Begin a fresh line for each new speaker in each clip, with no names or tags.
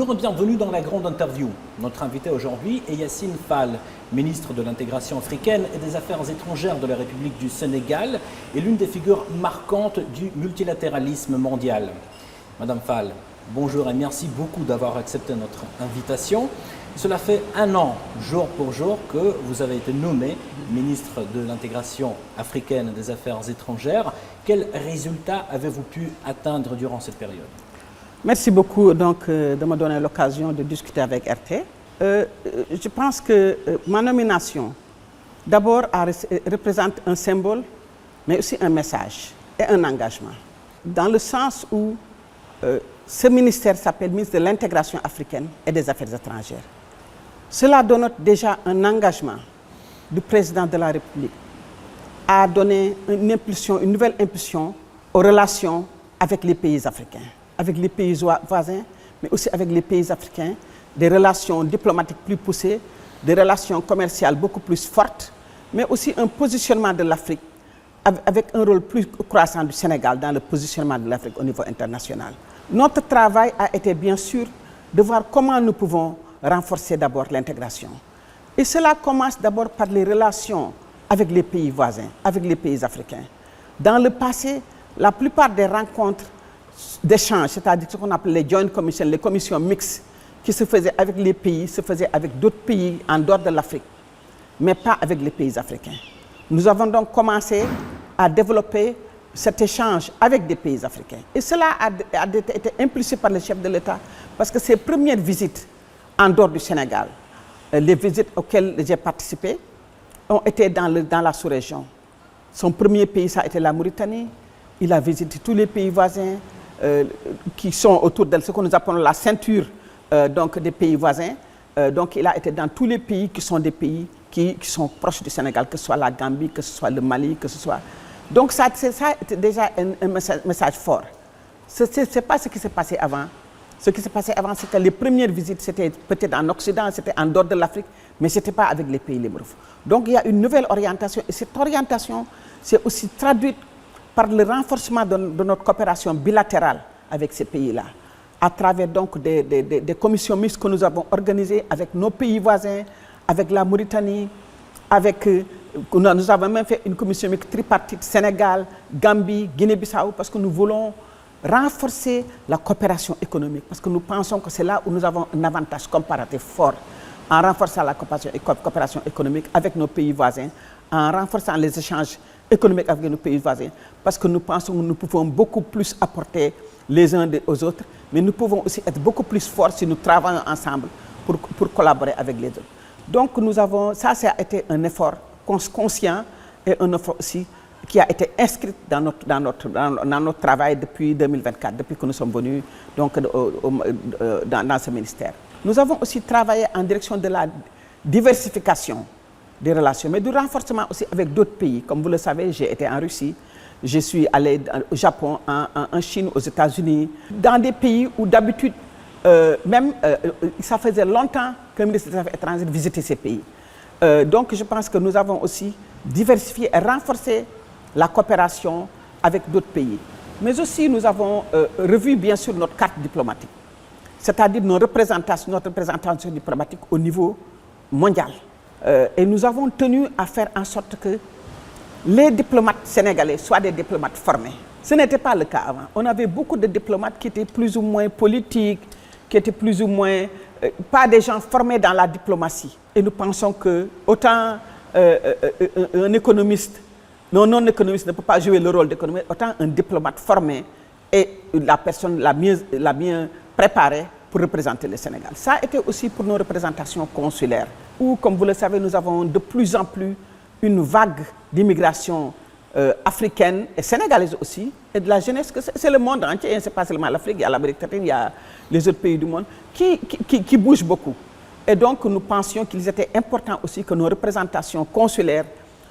Bonjour et bienvenue dans la grande interview. Notre invité aujourd'hui est Yassine Fall, ministre de l'intégration africaine et des affaires étrangères de la République du Sénégal et l'une des figures marquantes du multilatéralisme mondial. Madame Fall, bonjour et merci beaucoup d'avoir accepté notre invitation. Cela fait un an, jour pour jour, que vous avez été nommé ministre de l'intégration africaine et des affaires étrangères. Quels résultats avez-vous pu atteindre durant cette période ?
Merci beaucoup donc, de me donner l'occasion de discuter avec RT. Je pense que ma nomination, d'abord, représente un symbole, mais aussi un message et un engagement. Dans le sens où ce ministère s'appelle ministre de l'intégration africaine et des affaires étrangères. Cela donne déjà un engagement du président de la République à donner une nouvelle impulsion aux relations avec les pays africains, avec les pays voisins, mais aussi avec les pays africains, des relations diplomatiques plus poussées, des relations commerciales beaucoup plus fortes, mais aussi un positionnement de l'Afrique avec un rôle plus croissant du Sénégal dans le positionnement de l'Afrique au niveau international. Notre travail a été bien sûr de voir comment nous pouvons renforcer d'abord l'intégration. Et cela commence d'abord par les relations avec les pays voisins, avec les pays africains. Dans le passé, la plupart des rencontres d'échange, c'est-à-dire ce qu'on appelle les joint commissions, les commissions mixtes, qui se faisaient avec les pays, se faisaient avec d'autres pays en dehors de l'Afrique, mais pas avec les pays africains. Nous avons donc commencé à développer cet échange avec des pays africains. Et cela a été impulsé par le chef de l'État, parce que ses premières visites en dehors du Sénégal, les visites auxquelles j'ai participé, ont été dans la sous-région. Son premier pays, ça a été la Mauritanie. Il a visité tous les pays voisins qui sont autour de ce que nous appelons la ceinture donc des pays voisins. Donc il a été dans tous les pays qui sont des pays qui sont proches du Sénégal, que ce soit la Gambie, que ce soit le Mali, que ce soit... Donc ça a déjà un message fort. Ce n'est pas ce qui s'est passé avant. Ce qui s'est passé avant, c'est que les premières visites, c'était peut-être en Occident, c'était en dehors de l'Afrique, mais ce n'était pas avec les pays limitrophes. Donc il y a une nouvelle orientation, et cette orientation s'est aussi traduite par le renforcement de notre coopération bilatérale avec ces pays-là, à travers donc des commissions mixtes que nous avons organisées avec nos pays voisins, avec la Mauritanie, nous avons même fait une commission mixte tripartite Sénégal, Gambie, Guinée-Bissau, parce que nous voulons renforcer la coopération économique, parce que nous pensons que c'est là où nous avons un avantage comparatif fort, en renforçant la coopération économique avec nos pays voisins, en renforçant les échanges économiques avec nos pays voisins, parce que nous pensons que nous pouvons beaucoup plus apporter les uns aux autres, mais nous pouvons aussi être beaucoup plus forts si nous travaillons ensemble pour collaborer avec les autres. Donc ça a été un effort conscient et un effort aussi qui a été inscrit dans notre travail depuis 2024, depuis que nous sommes venus donc, dans ce ministère. Nous avons aussi travaillé en direction de la diversification des relations, mais du renforcement aussi avec d'autres pays. Comme vous le savez, j'ai été en Russie, je suis allé au Japon, en Chine, aux États-Unis, dans des pays où d'habitude, ça faisait longtemps qu'un ministre des Affaires étrangères visitait ces pays. Donc je pense que nous avons aussi diversifié et renforcé la coopération avec d'autres pays. Mais aussi, nous avons revu, bien sûr, notre carte diplomatique, c'est-à-dire notre représentation diplomatique au niveau mondial. Et nous avons tenu à faire en sorte que les diplomates sénégalais soient des diplomates formés. Ce n'était pas le cas avant. On avait beaucoup de diplomates qui étaient plus ou moins politiques, qui étaient plus ou moins pas des gens formés dans la diplomatie. Et nous pensons que autant un économiste, non-économiste ne peut pas jouer le rôle d'économiste, autant un diplomate formé est la personne la mieux préparée pour représenter le Sénégal. Ça a été aussi pour nos représentations consulaires, où, comme vous le savez, nous avons de plus en plus une vague d'immigration africaine et sénégalaise aussi, et de la jeunesse, que c'est le monde entier, c'est pas seulement l'Afrique, il y a l'Amérique latine, il y a les autres pays du monde, qui bougent beaucoup. Et donc, nous pensions qu'il était important aussi que nos représentations consulaires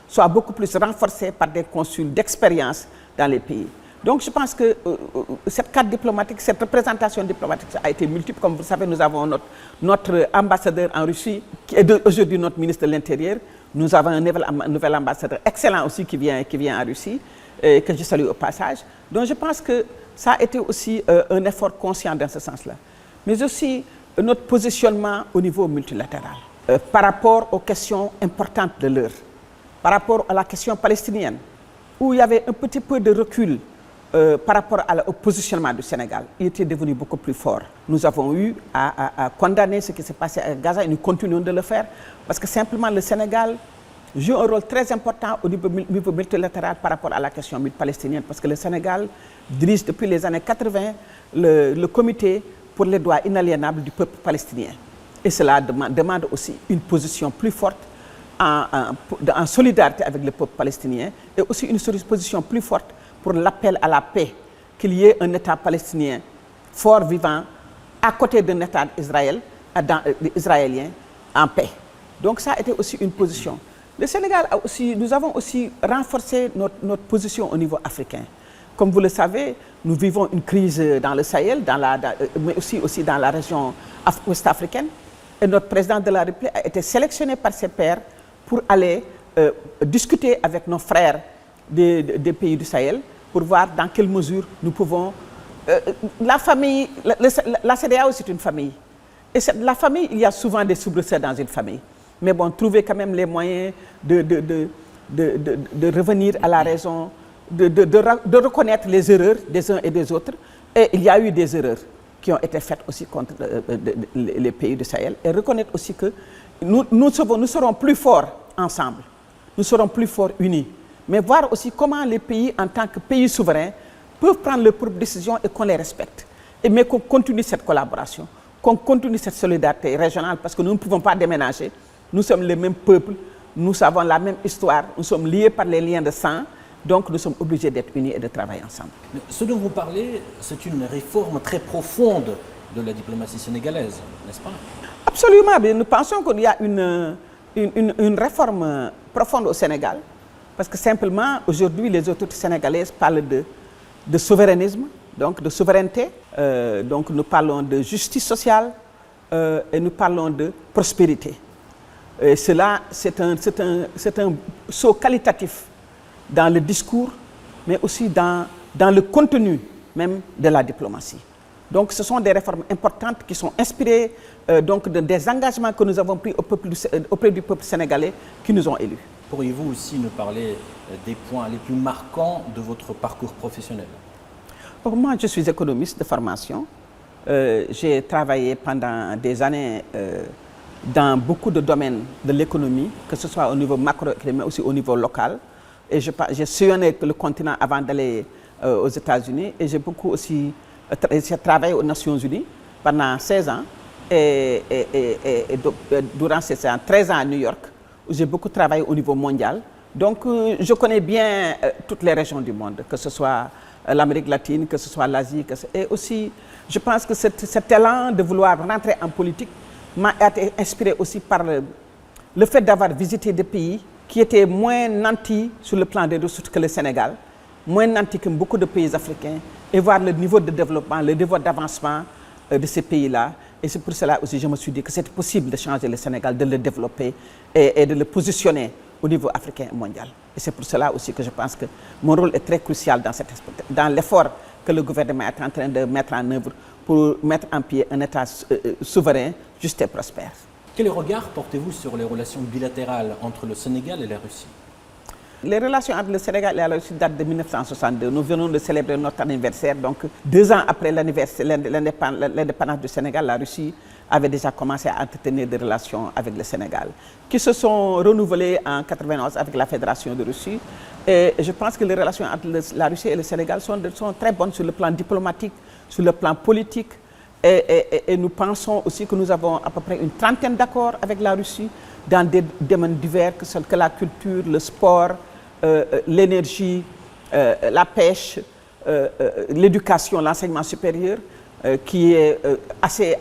soient beaucoup plus renforcées par des consuls d'expérience dans les pays. Donc, je pense que cette carte diplomatique, cette représentation diplomatique a été multiple. Comme vous le savez, nous avons notre ambassadeur en Russie, qui est aujourd'hui notre ministre de l'Intérieur. Nous avons un nouvel ambassadeur excellent aussi qui vient en Russie, que je salue au passage. Donc, je pense que ça a été aussi un effort conscient dans ce sens-là. Mais aussi, notre positionnement au niveau multilatéral par rapport aux questions importantes de l'heure, par rapport à la question palestinienne, où il y avait un petit peu de recul par rapport au positionnement du Sénégal. Il était devenu beaucoup plus fort. Nous avons eu à condamner ce qui s'est passé à Gaza et nous continuons de le faire parce que simplement le Sénégal joue un rôle très important au niveau multilatéral par rapport à la question palestinienne parce que le Sénégal dirige depuis les années 80 le comité pour les droits inaliénables du peuple palestinien. Et cela demande aussi une position plus forte en solidarité avec le peuple palestinien et aussi une position plus forte pour l'appel à la paix, qu'il y ait un État palestinien fort vivant à côté d'un État israélien en paix. Donc ça a été aussi une position. Le Sénégal a aussi, nous avons aussi renforcé notre position au niveau africain. Comme vous le savez, nous vivons une crise dans le Sahel, mais aussi dans la région ouest-africaine. Et notre président de la République a été sélectionné par ses pairs pour aller discuter avec nos frères des pays du Sahel pour voir dans quelle mesure nous pouvons... la famille, la CEDEAO c'est une famille. Et la famille, il y a souvent des soubresauts dans une famille. Mais bon, trouver quand même les moyens de revenir à la raison, de reconnaître les erreurs des uns et des autres. Et il y a eu des erreurs qui ont été faites aussi contre les pays du Sahel. Et reconnaître aussi que nous serons plus forts ensemble. Nous serons plus forts unis. Mais voir aussi comment les pays, en tant que pays souverains, peuvent prendre leurs propres décisions et qu'on les respecte. Mais qu'on continue cette collaboration, qu'on continue cette solidarité régionale, parce que nous ne pouvons pas déménager. Nous sommes les mêmes peuples, nous avons la même histoire, nous sommes liés par les liens de sang, donc nous sommes obligés d'être unis et de travailler ensemble.
Ce dont vous parlez, c'est une réforme très profonde de la diplomatie sénégalaise, n'est-ce pas?
Absolument, mais nous pensons qu'il y a une réforme profonde au Sénégal, parce que simplement, aujourd'hui, les autorités sénégalaises parlent de souverainisme, donc de souveraineté, donc nous parlons de justice sociale et nous parlons de prospérité. Et cela, c'est un saut qualitatif dans le discours, mais aussi dans le contenu même de la diplomatie. Donc ce sont des réformes importantes qui sont inspirées donc des engagements que nous avons pris auprès du peuple sénégalais qui nous ont élus.
Pourriez-vous aussi nous parler des points les plus marquants de votre parcours professionnel?
Pour moi, je suis économiste de formation. J'ai travaillé pendant des années dans beaucoup de domaines de l'économie, que ce soit au niveau macroéconomique, mais aussi au niveau local. Et j'ai sillonné le continent avant d'aller aux États-Unis. Et j'ai beaucoup aussi travaillé aux Nations Unies pendant 16 ans. Et durant ces 16 ans, 13 ans à New York, où j'ai beaucoup travaillé au niveau mondial. Donc, je connais bien toutes les régions du monde, que ce soit l'Amérique latine, que ce soit l'Asie. Et aussi, je pense que cet élan de vouloir rentrer en politique m'a été inspiré aussi par le fait d'avoir visité des pays qui étaient moins nantis sur le plan des ressources que le Sénégal, moins nantis que beaucoup de pays africains, et voir le niveau de développement, le niveau d'avancement de ces pays-là. Et c'est pour cela aussi que je me suis dit que c'était possible de changer le Sénégal, de le développer et de le positionner au niveau africain et mondial. Et c'est pour cela aussi que je pense que mon rôle est très crucial dans l'effort que le gouvernement est en train de mettre en œuvre pour mettre en pied un État souverain, juste et prospère.
Quel regard portez-vous sur les relations bilatérales entre le Sénégal et la Russie?
Les relations entre le Sénégal et la Russie datent de 1962. Nous venons de célébrer notre anniversaire. Donc, 2 ans après l'indépendance du Sénégal, la Russie avait déjà commencé à entretenir des relations avec le Sénégal, qui se sont renouvelées en 1991 avec la Fédération de Russie. Et je pense que les relations entre la Russie et le Sénégal sont très bonnes sur le plan diplomatique, sur le plan politique. Et nous pensons aussi que nous avons à peu près une trentaine d'accords avec la Russie dans des domaines divers, que la culture, le sport, l'énergie, la pêche, l'éducation, l'enseignement supérieur, qui est assez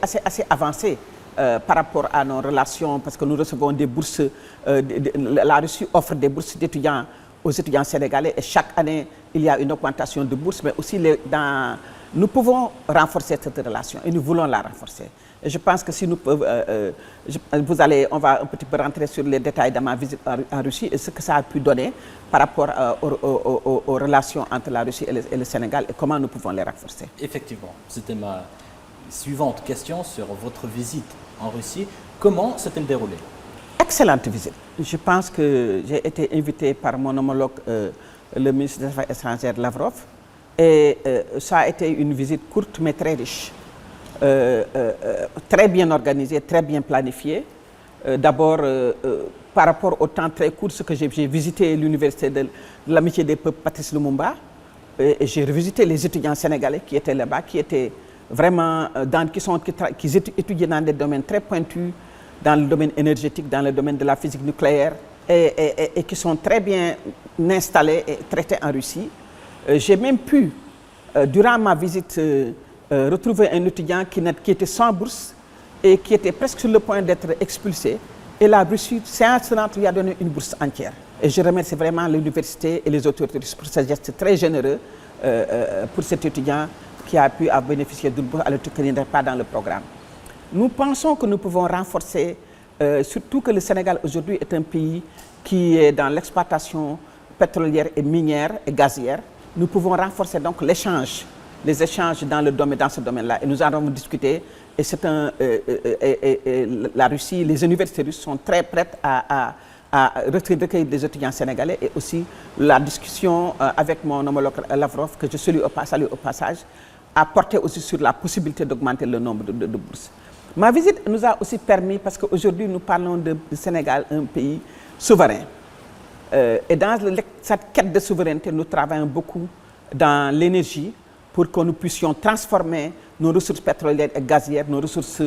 avancé par rapport à nos relations, parce que nous recevons des bourses, la Russie offre des bourses d'étudiants aux étudiants sénégalais, et chaque année, il y a une augmentation de bourses, mais aussi nous pouvons renforcer cette relation, et nous voulons la renforcer. Et je pense que si nous on va un petit peu rentrer sur les détails de ma visite en Russie et ce que ça a pu donner par rapport aux relations entre la Russie et le Sénégal et comment nous pouvons les renforcer.
Effectivement, c'était ma Suivante question sur votre visite en Russie. Comment s'est-elle déroulée?
Excellente visite. Je pense que j'ai été invité par mon homologue, le ministre des Affaires étrangères Lavrov, et ça a été une visite courte mais très riche, très bien organisée, très bien planifiée. D'abord, par rapport au temps très court, ce que j'ai visité l'université de l'amitié des peuples Patrice Lumumba, et j'ai revisité les étudiants sénégalais qui étaient là-bas, qui étaient vraiment qui étudiaient dans des domaines très pointus, dans le domaine énergétique, dans le domaine de la physique nucléaire, et qui sont très bien installés et traités en Russie. J'ai même pu, durant ma visite, retrouver un étudiant qui était sans bourse et qui était presque sur le point d'être expulsé. Et la Russie, séance tenante, lui a donné une bourse entière. Et je remercie vraiment l'université et les autorités russes pour ce geste très généreux pour cet étudiant qui a pu bénéficier d'une bourse alors qu'il n'était pas dans le programme. Nous pensons que nous pouvons renforcer, surtout que le Sénégal aujourd'hui est un pays qui est dans l'exploitation pétrolière et minière et gazière. Nous pouvons renforcer donc les échanges dans ce domaine-là. Et nous en avons discuté. Et la Russie, les universités russes sont très prêtes à recueillir des étudiants sénégalais. Et aussi la discussion avec mon homologue Lavrov, que je salue au passage, a porté aussi sur la possibilité d'augmenter le nombre de bourses. Ma visite nous a aussi permis, parce qu'aujourd'hui nous parlons du Sénégal, un pays souverain. Et dans cette quête de souveraineté, nous travaillons beaucoup dans l'énergie pour que nous puissions transformer nos ressources pétrolières et gazières, nos ressources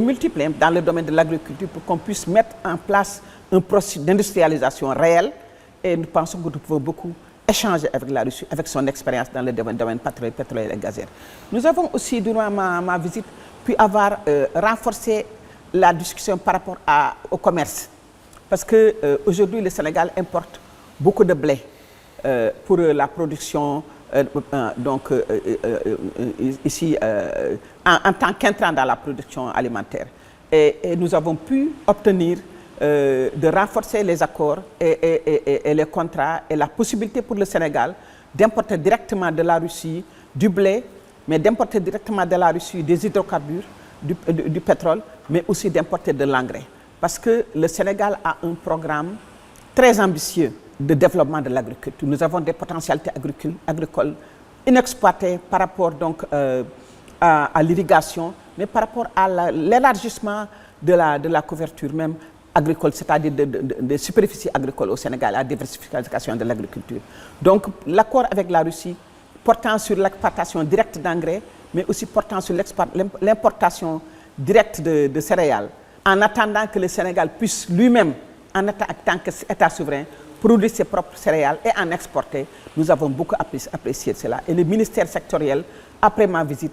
multiples dans le domaine de l'agriculture, pour qu'on puisse mettre en place un processus d'industrialisation réel. Et nous pensons que nous pouvons beaucoup échanger avec la Russie, avec son expérience dans le domaine pétrolier et gazier. Nous avons aussi, durant ma visite, pu avoir renforcé la discussion par rapport au commerce. Parce qu'aujourd'hui, le Sénégal importe beaucoup de blé pour la production, ici, en tant qu'intrant dans la production alimentaire. Et nous avons pu obtenir de renforcer les accords et les contrats et la possibilité pour le Sénégal d'importer directement de la Russie du blé, mais d'importer directement de la Russie des hydrocarbures, du pétrole, mais aussi d'importer de l'engrais. Parce que le Sénégal a un programme très ambitieux de développement de l'agriculture. Nous avons des potentialités agricoles inexploitées par rapport donc, à l'irrigation, mais par rapport à l'élargissement de la couverture même agricole, c'est-à-dire de superficie agricole au Sénégal, la diversification de l'agriculture. Donc l'accord avec la Russie portant sur l'exportation directe d'engrais, mais aussi portant sur l'importation directe de céréales, en attendant que le Sénégal puisse lui-même, en tant qu'État souverain, produire ses propres céréales et en exporter. Nous avons beaucoup apprécié cela. Et les ministères sectoriels, après ma visite,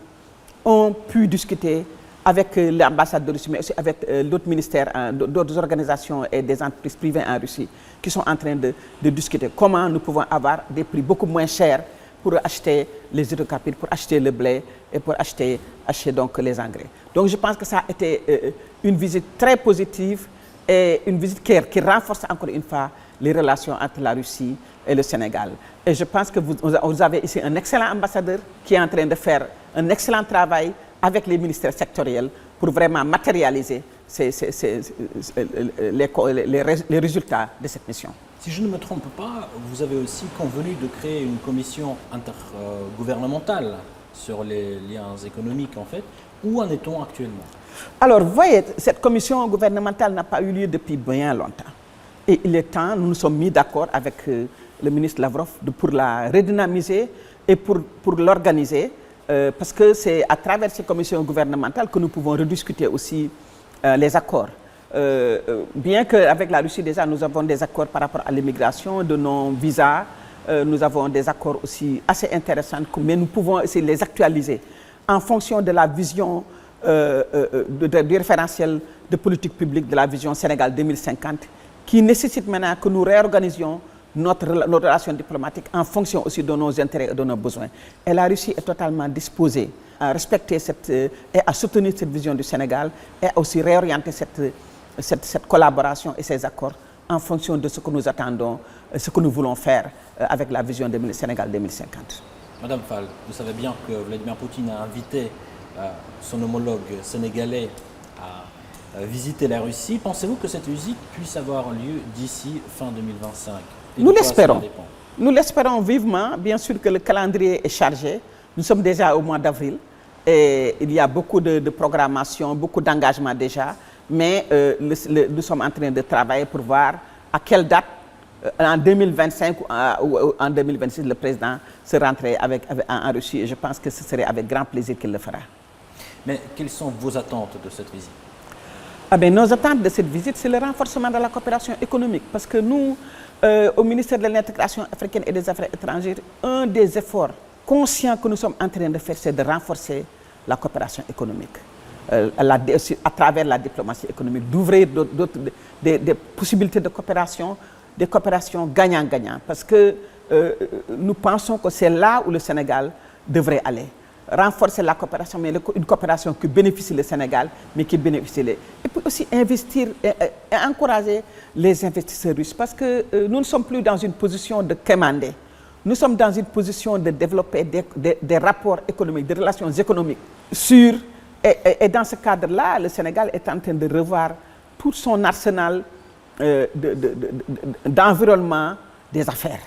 ont pu discuter avec l'ambassade de Russie, mais aussi avec d'autres ministères, d'autres organisations et des entreprises privées en Russie qui sont en train de discuter comment nous pouvons avoir des prix beaucoup moins chers pour acheter les hydrocarbures, pour acheter le blé et pour acheter donc les engrais. Donc je pense que ça a été une visite très positive et une visite qui renforce encore une fois les relations entre la Russie et le Sénégal. Et je pense que vous avez ici un excellent ambassadeur qui est en train de faire un excellent travail avec les ministères sectoriels pour vraiment matérialiser les résultats de cette mission.
Si je ne me trompe pas, vous avez aussi convenu de créer une commission intergouvernementale sur les liens économiques en fait. Où en est-on actuellement?
Alors, vous voyez, cette commission gouvernementale n'a pas eu lieu depuis bien longtemps. Et il est temps, nous nous sommes mis d'accord avec le ministre Lavrov pour la redynamiser et pour l'organiser, parce que c'est à travers ces commissions gouvernementales que nous pouvons rediscuter aussi les accords. Bien qu'avec la Russie déjà nous avons des accords par rapport à l'immigration, de non-visa, nous avons des accords aussi assez intéressants, mais nous pouvons essayer de les actualiser en fonction de la vision du référentiel de politique publique de la vision Sénégal 2050, qui nécessite maintenant que nous réorganisions notre relation diplomatique en fonction aussi de nos intérêts et de nos besoins. Et la Russie est totalement disposée à respecter et à soutenir cette vision du Sénégal et à aussi réorienter cette collaboration et ces accords en fonction de ce que nous attendons, ce que nous voulons faire avec la vision Sénégal 2050.
Madame Fall, vous savez bien que Vladimir Poutine a invité son homologue sénégalais a visité la Russie. Pensez-vous que cette visite puisse avoir lieu d'ici fin 2025?
Nous l'espérons. Nous l'espérons vivement. Bien sûr que le calendrier est chargé. Nous sommes déjà au mois d'avril et il y a beaucoup de programmation, beaucoup d'engagement déjà. Mais nous sommes en train de travailler pour voir à quelle date, en 2025 ou en 2026, le président se rentrerait en Russie. Et je pense que ce serait avec grand plaisir qu'il le fera.
Mais quelles sont vos attentes de cette visite?
Nos attentes de cette visite, c'est le renforcement de la coopération économique. Parce que nous, au ministère de l'Intégration africaine et des Affaires étrangères, un des efforts conscients que nous sommes en train de faire, c'est de renforcer la coopération économique. À travers la diplomatie économique, d'ouvrir des possibilités de coopération, des coopérations gagnant-gagnant. Parce que nous pensons que c'est là où le Sénégal devrait aller. Renforcer la coopération, mais une coopération qui bénéficie le Sénégal, mais qui bénéficie les... Et puis aussi investir et encourager les investisseurs russes. Parce que nous ne sommes plus dans une position de quémander. Nous sommes dans une position de développer des rapports économiques, des relations économiques sûres. Et dans ce cadre-là, le Sénégal est en train de revoir tout son arsenal d'environnement des affaires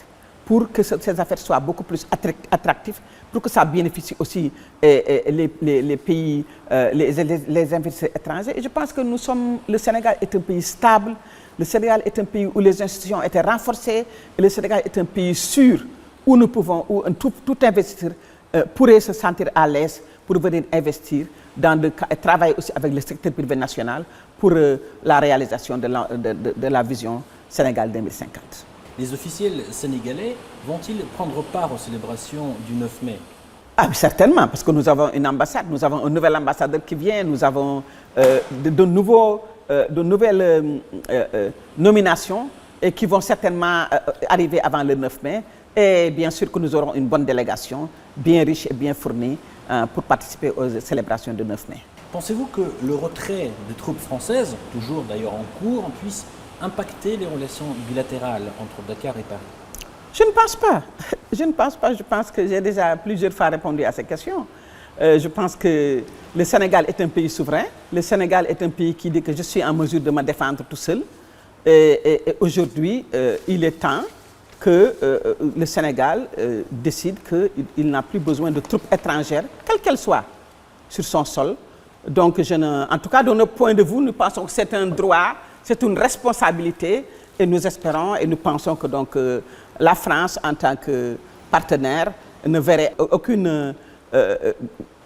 pour que ces affaires soient beaucoup plus attractives, pour que ça bénéficie aussi les pays, les investisseurs étrangers. Et je pense que le Sénégal est un pays stable, le Sénégal est un pays où les institutions étaient renforcées, et le Sénégal est un pays sûr où tout investisseur pourrait se sentir à l'aise pour venir investir et travailler aussi avec le secteur privé national pour la réalisation de la vision Sénégal 2050.
Les officiels sénégalais vont-ils prendre part aux célébrations du 9 mai?
Certainement, parce que nous avons une ambassade, nous avons un nouvel ambassadeur qui vient, nous avons de nouvelles nominations et qui vont certainement arriver avant le 9 mai. Et bien sûr que nous aurons une bonne délégation, bien riche et bien fournie, pour participer aux célébrations du 9 mai.
Pensez-vous que le retrait des troupes françaises, toujours d'ailleurs en cours, puisse impacter les relations bilatérales entre Dakar et Paris?
Je ne pense pas. Je ne pense pas. Je pense que j'ai déjà plusieurs fois répondu à ces questions. Je pense que le Sénégal est un pays souverain. Le Sénégal est un pays qui dit que je suis en mesure de me défendre tout seul. Et aujourd'hui, il est temps que le Sénégal décide qu'il n'a plus besoin de troupes étrangères, quelles qu'elles soient, sur son sol. Donc, en tout cas, de notre point de vue, nous pensons que c'est un droit, c'est une responsabilité, et nous espérons et nous pensons que donc, la France, en tant que partenaire, ne verrait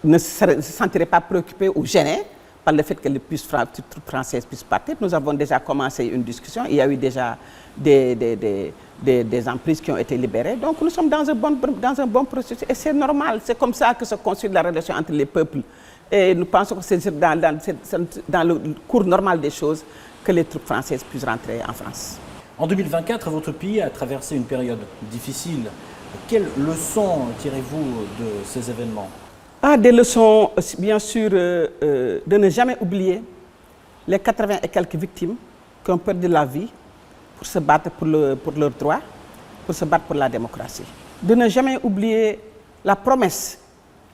ne se sentirait pas préoccupée ou gênée par le fait que les troupes françaises puissent partir. Nous avons déjà commencé une discussion, il y a eu déjà des emprises qui ont été libérées. Donc nous sommes dans un bon processus et c'est normal, c'est comme ça que se construit la relation entre les peuples. Et nous pensons que c'est dans le cours normal des choses que les troupes françaises puissent rentrer en France.
En 2024, votre pays a traversé une période difficile. Quelles leçons tirez-vous de ces événements?
Des leçons, bien sûr, de ne jamais oublier les 80 et quelques victimes qui ont perdu la vie pour se battre pour leurs droits, pour se battre pour la démocratie. De ne jamais oublier la promesse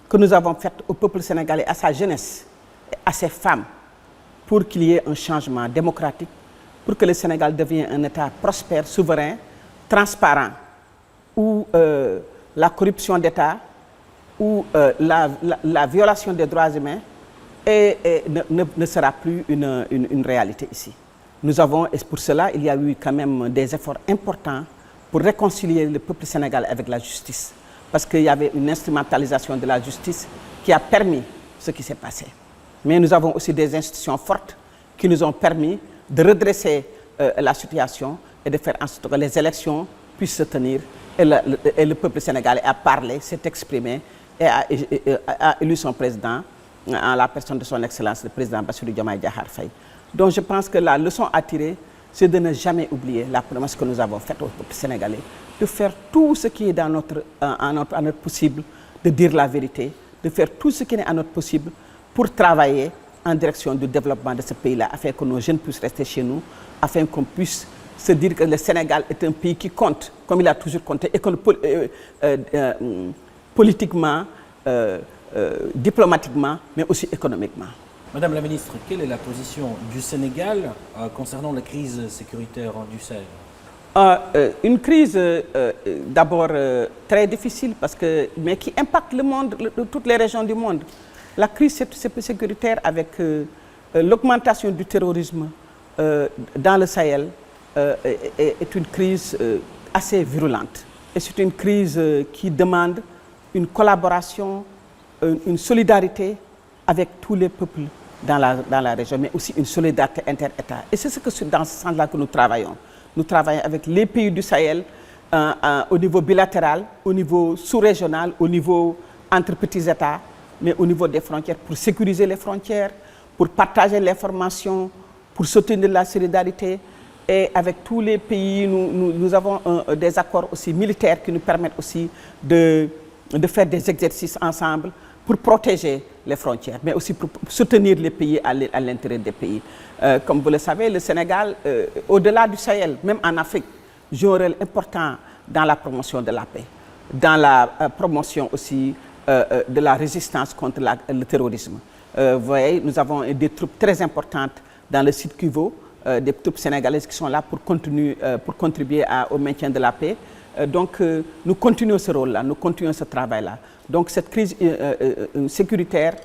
que nous avons faite au peuple sénégalais, à sa jeunesse, et à ses femmes, pour qu'il y ait un changement démocratique, pour que le Sénégal devienne un État prospère, souverain, transparent, où la corruption d'État, où la violation des droits humains ne sera plus une réalité ici. Et pour cela, il y a eu quand même des efforts importants pour réconcilier le peuple sénégalais avec la justice. Parce qu'il y avait une instrumentalisation de la justice qui a permis ce qui s'est passé. Mais nous avons aussi des institutions fortes qui nous ont permis de redresser la situation et de faire en sorte que les élections puissent se tenir. Et le peuple sénégalais a parlé, s'est exprimé et a élu son président en la personne de son Excellence, le président Bassirou Diomaye Diakhar Faye. Donc je pense que la leçon à tirer, c'est de ne jamais oublier la promesse que nous avons faite au peuple sénégalais, de faire tout ce qui est à notre possible, de dire la vérité, de faire tout ce qui est à notre possible pour travailler en direction du développement de ce pays-là, afin que nos jeunes puissent rester chez nous, afin qu'on puisse se dire que le Sénégal est un pays qui compte, comme il a toujours compté, et que politiquement, diplomatiquement, mais aussi économiquement.
Madame la ministre, quelle est la position du Sénégal concernant la crise sécuritaire du Sahel?
Une crise d'abord très difficile, mais qui impacte le monde, toutes les régions du monde. La crise sécuritaire avec l'augmentation du terrorisme dans le Sahel est une crise assez virulente. Et c'est une crise qui demande une collaboration, une solidarité avec tous les peuples dans la région, mais aussi une solidarité inter-État. Et c'est dans ce sens-là que nous travaillons. Nous travaillons avec les pays du Sahel au niveau bilatéral, au niveau sous-régional, au niveau entre petits États, mais au niveau des frontières, pour sécuriser les frontières, pour partager l'information, pour soutenir la solidarité. Et avec tous les pays, nous avons des accords aussi militaires qui nous permettent aussi de faire des exercices ensemble pour protéger les frontières, mais aussi pour soutenir les pays à l'intérieur des pays. Comme vous le savez, le Sénégal, au-delà du Sahel, même en Afrique, joue un rôle important dans la promotion de la paix, dans la promotion aussi de la résistance contre le terrorisme. Vous voyez, nous avons des troupes très importantes dans le sud Kivu, des troupes sénégalaises qui sont là pour contribuer au maintien de la paix. Donc, nous continuons ce rôle-là, nous continuons ce travail-là. Donc, cette crise sécuritaire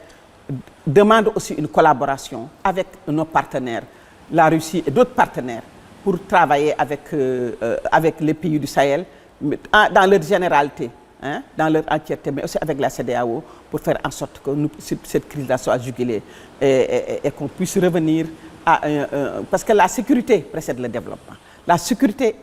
demande aussi une collaboration avec nos partenaires, la Russie et d'autres partenaires, pour travailler avec les pays du Sahel, dans leur généralité, hein, dans leur entièreté, mais aussi avec la CEDEAO, pour faire en sorte que cette crise-là soit jugulée et qu'on puisse revenir parce que la sécurité précède le développement. La sécurité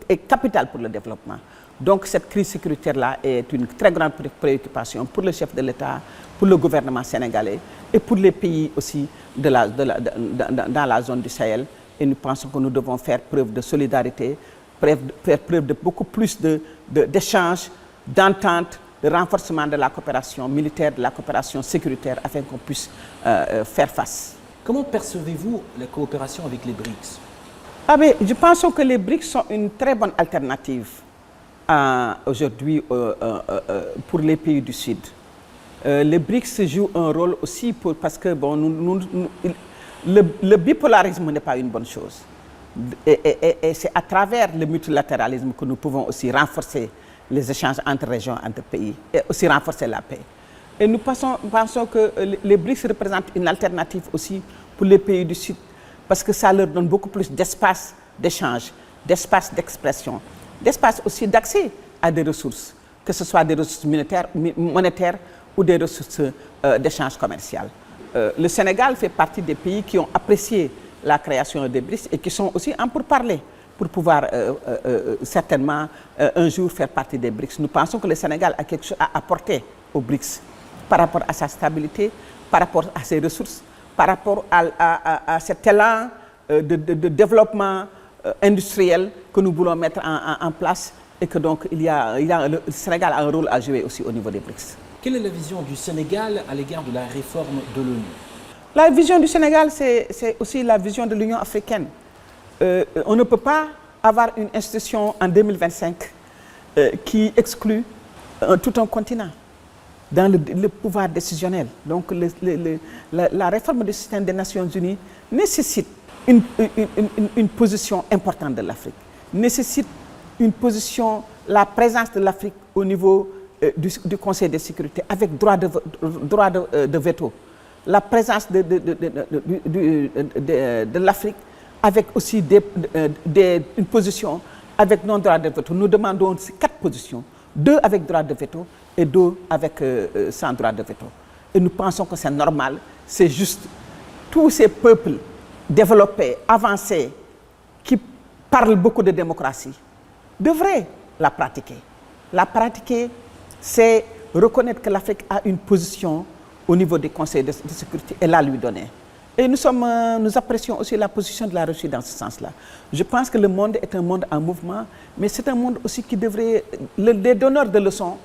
est capitale pour le développement. Donc cette crise sécuritaire-là est une très grande préoccupation pour le chef de l'État, pour le gouvernement sénégalais et pour les pays aussi dans la zone du Sahel. Et nous pensons que nous devons faire preuve de solidarité, faire preuve de beaucoup plus d'échanges, d'entente, de renforcement de la coopération militaire, de la coopération sécuritaire, afin qu'on puisse faire face.
Comment percevez-vous la coopération avec les BRICS?
Je pense que les BRICS sont une très bonne alternative aujourd'hui pour les pays du Sud. Les BRICS jouent un rôle aussi parce que le bipolarisme n'est pas une bonne chose. Et c'est à travers le multilatéralisme que nous pouvons aussi renforcer les échanges entre régions, entre pays, et aussi renforcer la paix. Et nous pensons que les BRICS représentent une alternative aussi pour les pays du Sud, parce que ça leur donne beaucoup plus d'espace d'échange, d'espace d'expression, d'espace aussi d'accès à des ressources, que ce soit des ressources monétaires ou des ressources d'échange commercial. Le Sénégal fait partie des pays qui ont apprécié la création des BRICS et qui sont aussi en pourparlers pour pouvoir certainement un jour faire partie des BRICS. Nous pensons que le Sénégal a quelque chose à apporter aux BRICS par rapport à sa stabilité, par rapport à ses ressources, par rapport à cet élan de développement industriel que nous voulons mettre en place et que donc le Sénégal a un rôle à jouer aussi au niveau des BRICS.
Quelle est la vision du Sénégal à l'égard de la réforme de l'ONU?
La vision du Sénégal, c'est aussi la vision de l'Union africaine. On ne peut pas avoir une institution en 2025 qui exclut tout un continent dans le pouvoir décisionnel. Donc la réforme du système des Nations Unies nécessite une position importante de l'Afrique, nécessite la présence de l'Afrique au niveau du Conseil de sécurité avec droit de veto, la présence de l'Afrique avec aussi une position avec non-droit de veto. Nous demandons 4 positions, 2 avec droit de veto et 2 avec sans droit de veto. Et nous pensons que c'est normal, c'est juste. Tous ces peuples développés, avancés, qui parlent beaucoup de démocratie, devraient la pratiquer. La pratiquer, c'est reconnaître que l'Afrique a une position au niveau des conseils de sécurité et la lui donner. Et nous apprécions aussi la position de la Russie dans ce sens-là. Je pense que le monde est un monde en mouvement, mais c'est un monde aussi qui devrait, les donneurs de leçons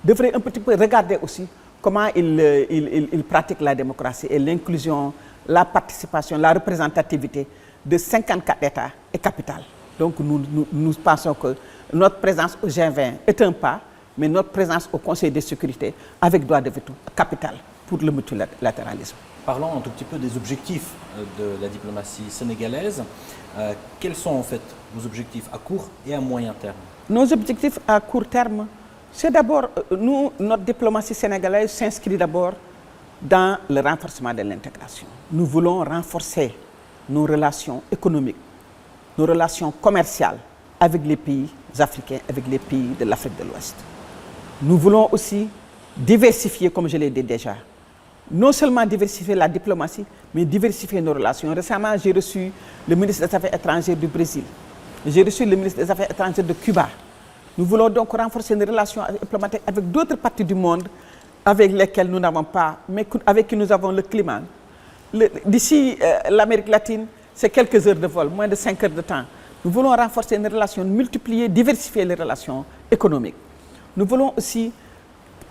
devraient un petit peu regarder aussi comment ils pratiquent la démocratie et l'inclusion, la participation, la représentativité de 54 États est capitale. Donc nous pensons que notre présence au G20 est un pas, mais notre présence au Conseil de sécurité avec droit de veto capital pour le multilatéralisme.
Parlons un tout petit peu des objectifs de la diplomatie sénégalaise. Quels sont en fait vos objectifs à court et à moyen terme?
Nos objectifs à court terme, c'est d'abord, notre diplomatie sénégalaise s'inscrit d'abord dans le renforcement de l'intégration. Nous voulons renforcer nos relations économiques, nos relations commerciales avec les pays africains, avec les pays de l'Afrique de l'Ouest. Nous voulons aussi diversifier, comme je l'ai dit déjà, non seulement diversifier la diplomatie, mais diversifier nos relations. Récemment, j'ai reçu le ministre des Affaires étrangères du Brésil. J'ai reçu le ministre des Affaires étrangères de Cuba. Nous voulons donc renforcer nos relations diplomatiques avec d'autres parties du monde avec lesquelles nous n'avons pas, mais avec qui nous avons le climat. D'ici l'Amérique latine, c'est quelques heures de vol, moins de 5 heures de temps. Nous voulons renforcer nos relations, multiplier, diversifier les relations économiques. Nous voulons aussi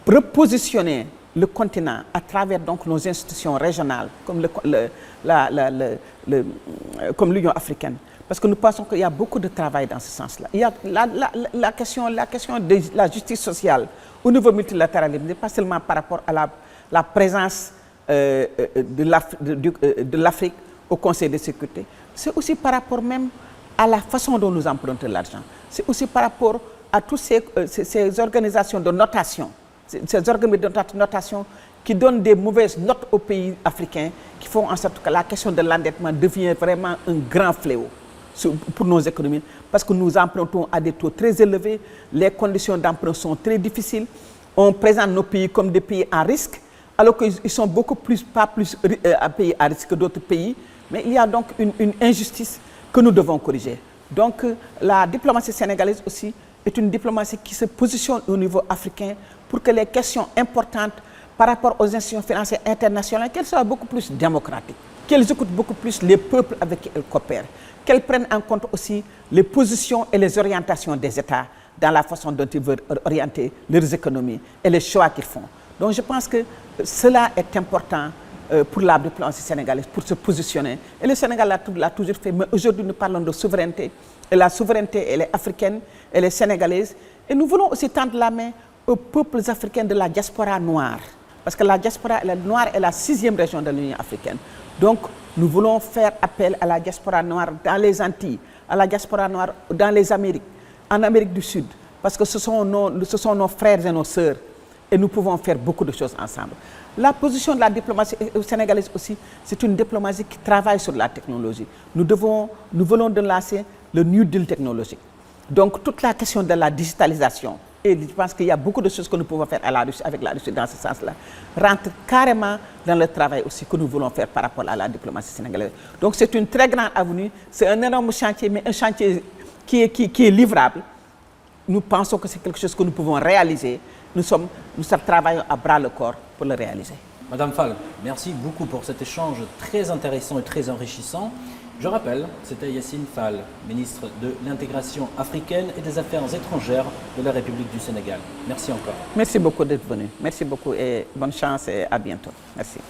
repositionner le continent à travers donc nos institutions régionales, comme comme l'Union africaine. Parce que nous pensons qu'il y a beaucoup de travail dans ce sens-là. Il y a la question de la justice sociale au niveau multilatéral, pas seulement par rapport à la présence de l'Afrique au Conseil de sécurité, c'est aussi par rapport même à la façon dont nous empruntons l'argent. C'est aussi par rapport à toutes ces organisations de notation, ces organismes de notation qui donnent des mauvaises notes aux pays africains, qui font en sorte que la question de l'endettement devient vraiment un grand fléau pour nos économies, parce que nous empruntons à des taux très élevés, les conditions d'emprunt sont très difficiles, on présente nos pays comme des pays à risque, alors qu'ils sont pas plus pays à risque que d'autres pays, mais il y a donc une injustice que nous devons corriger. Donc la diplomatie sénégalaise aussi est une diplomatie qui se positionne au niveau africain pour que les questions importantes par rapport aux institutions financières internationales, qu'elles soient beaucoup plus démocratiques, qu'elles écoutent beaucoup plus les peuples avec qui elles coopèrent, qu'elles prennent en compte aussi les positions et les orientations des États dans la façon dont ils veulent orienter leurs économies et les choix qu'ils font. Donc je pense que cela est important pour la diplomatie sénégalaise, pour se positionner. Et le Sénégal l'a toujours fait, mais aujourd'hui nous parlons de souveraineté. Et la souveraineté, elle est africaine, elle est sénégalaise. Et nous voulons aussi tendre la main aux peuples africains de la diaspora noire. Parce que la diaspora noire est la 6e région de l'Union africaine. Donc nous voulons faire appel à la diaspora noire dans les Antilles, à la diaspora noire dans les Amériques, en Amérique du Sud. Parce que ce sont nos frères et nos sœurs. Et nous pouvons faire beaucoup de choses ensemble. La position de la diplomatie sénégalaise aussi, c'est une diplomatie qui travaille sur la technologie. Nous venons de lancer le New Deal technologique. Donc toute la question de la digitalisation, et je pense qu'il y a beaucoup de choses que nous pouvons faire avec la Russie dans ce sens-là, rentre carrément dans le travail aussi que nous voulons faire par rapport à la diplomatie sénégalaise. Donc c'est une très grande avenue, c'est un énorme chantier, mais un chantier qui est livrable. Nous pensons que c'est quelque chose que nous pouvons réaliser. Nous travaillons à bras le corps pour le réaliser.
Madame Fall, merci beaucoup pour cet échange très intéressant et très enrichissant. Je rappelle, c'était Yacine Fall, ministre de l'Intégration africaine et des Affaires étrangères de la République du Sénégal. Merci encore.
Merci beaucoup d'être venu. Merci beaucoup et bonne chance et à bientôt. Merci.